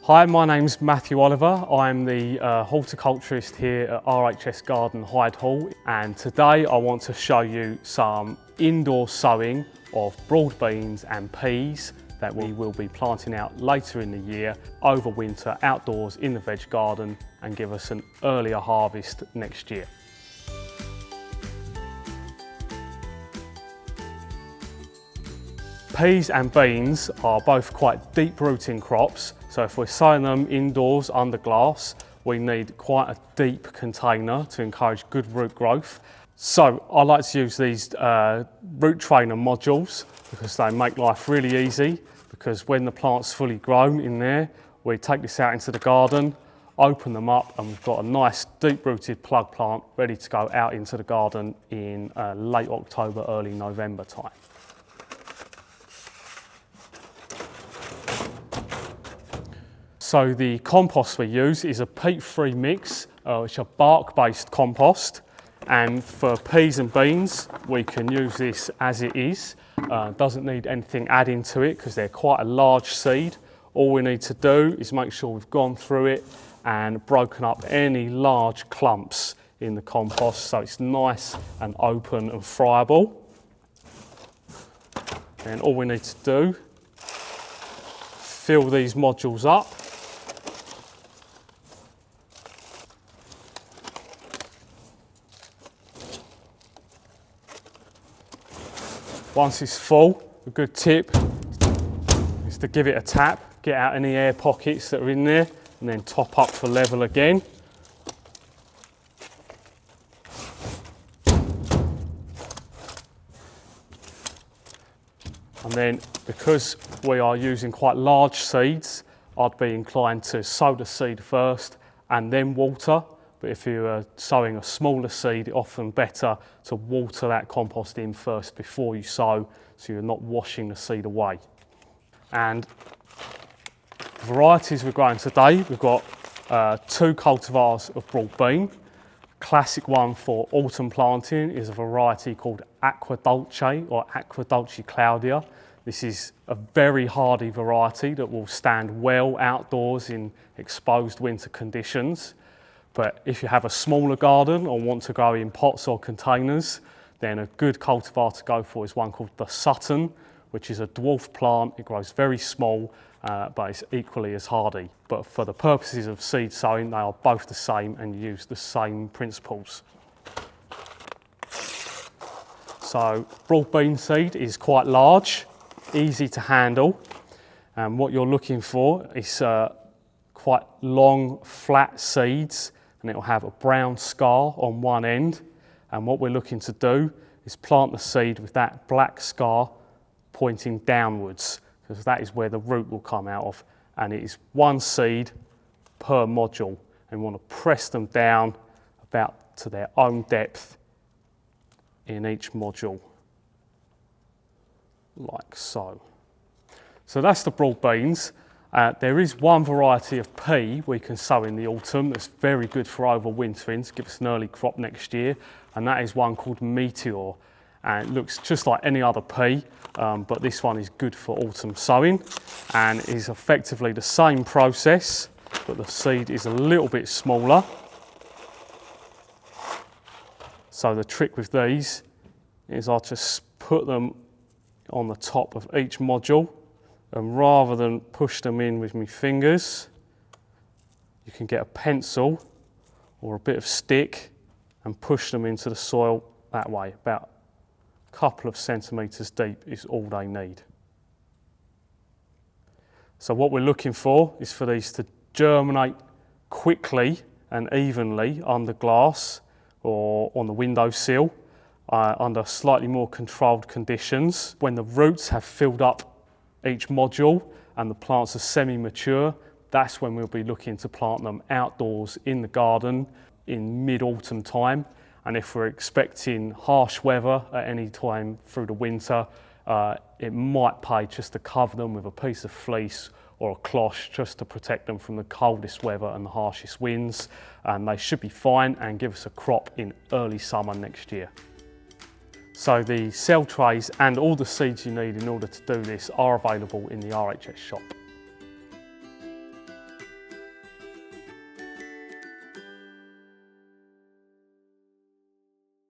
Hi, my name's Matthew Oliver. I'm the horticulturist here at RHS Garden Hyde Hall, and today I want to show you some indoor sowing of broad beans and peas that we will be planting out later in the year over winter outdoors in the veg garden and give us an earlier harvest next year. Peas and beans are both quite deep rooting crops, so if we're sowing them indoors under glass, we need quite a deep container to encourage good root growth. So I like to use these root trainer modules because they make life really easy, because when the plant's fully grown in there, we take this out into the garden, open them up, and we've got a nice deep rooted plug plant ready to go out into the garden in late October, early November time. So the compost we use is a peat-free mix, which are bark-based compost. And for peas and beans, we can use this as it is. Doesn't need anything adding to it because they're quite a large seed. All we need to do is make sure we've gone through it and broken up any large clumps in the compost so it's nice and open and friable. And all we need to do, fill these modules up. Once it's full, a good tip is to give it a tap, get out any air pockets that are in there, and then top up for level again. And then, because we are using quite large seeds, I'd be inclined to sow the seed first and then water. But if you are sowing a smaller seed, it's often better to water that compost in first before you sow, so you're not washing the seed away. And the varieties we're growing today, we've got 2 cultivars of broad bean. Classic one for autumn planting is a variety called Aqua Dolce or Aqua Dolce Claudia. This is a very hardy variety that will stand well outdoors in exposed winter conditions. But if you have a smaller garden or want to grow in pots or containers, then a good cultivar to go for is one called the Sutton, which is a dwarf plant. It grows very small, but it's equally as hardy. But for the purposes of seed sowing, they are both the same and use the same principles. So broad bean seed is quite large, easy to handle. And what you're looking for is quite long, flat seeds, and it will have a brown scar on one end. And what we're looking to do is plant the seed with that black scar pointing downwards, because that is where the root will come out of. And it is one seed per module, and we want to press them down about to their own depth in each module, like so. So that's the broad beans. There is one variety of pea we can sow in the autumn that's very good for overwintering to give us an early crop next year, and that is one called Meteor. And it looks just like any other pea, but this one is good for autumn sowing and is effectively the same process, but the seed is a little bit smaller. So the trick with these is I just put them on the top of each module, and rather than push them in with my fingers, you can get a pencil or a bit of stick and push them into the soil that way. About a couple of centimetres deep is all they need. So what we're looking for is for these to germinate quickly and evenly under glass or on the windowsill under slightly more controlled conditions. When the roots have filled up each module and the plants are semi-mature, that's when we'll be looking to plant them outdoors in the garden in mid-autumn time. And if we're expecting harsh weather at any time through the winter, it might pay just to cover them with a piece of fleece or a cloche just to protect them from the coldest weather and the harshest winds. And they should be fine and give us a crop in early summer next year. So the cell trays and all the seeds you need in order to do this are available in the RHS shop.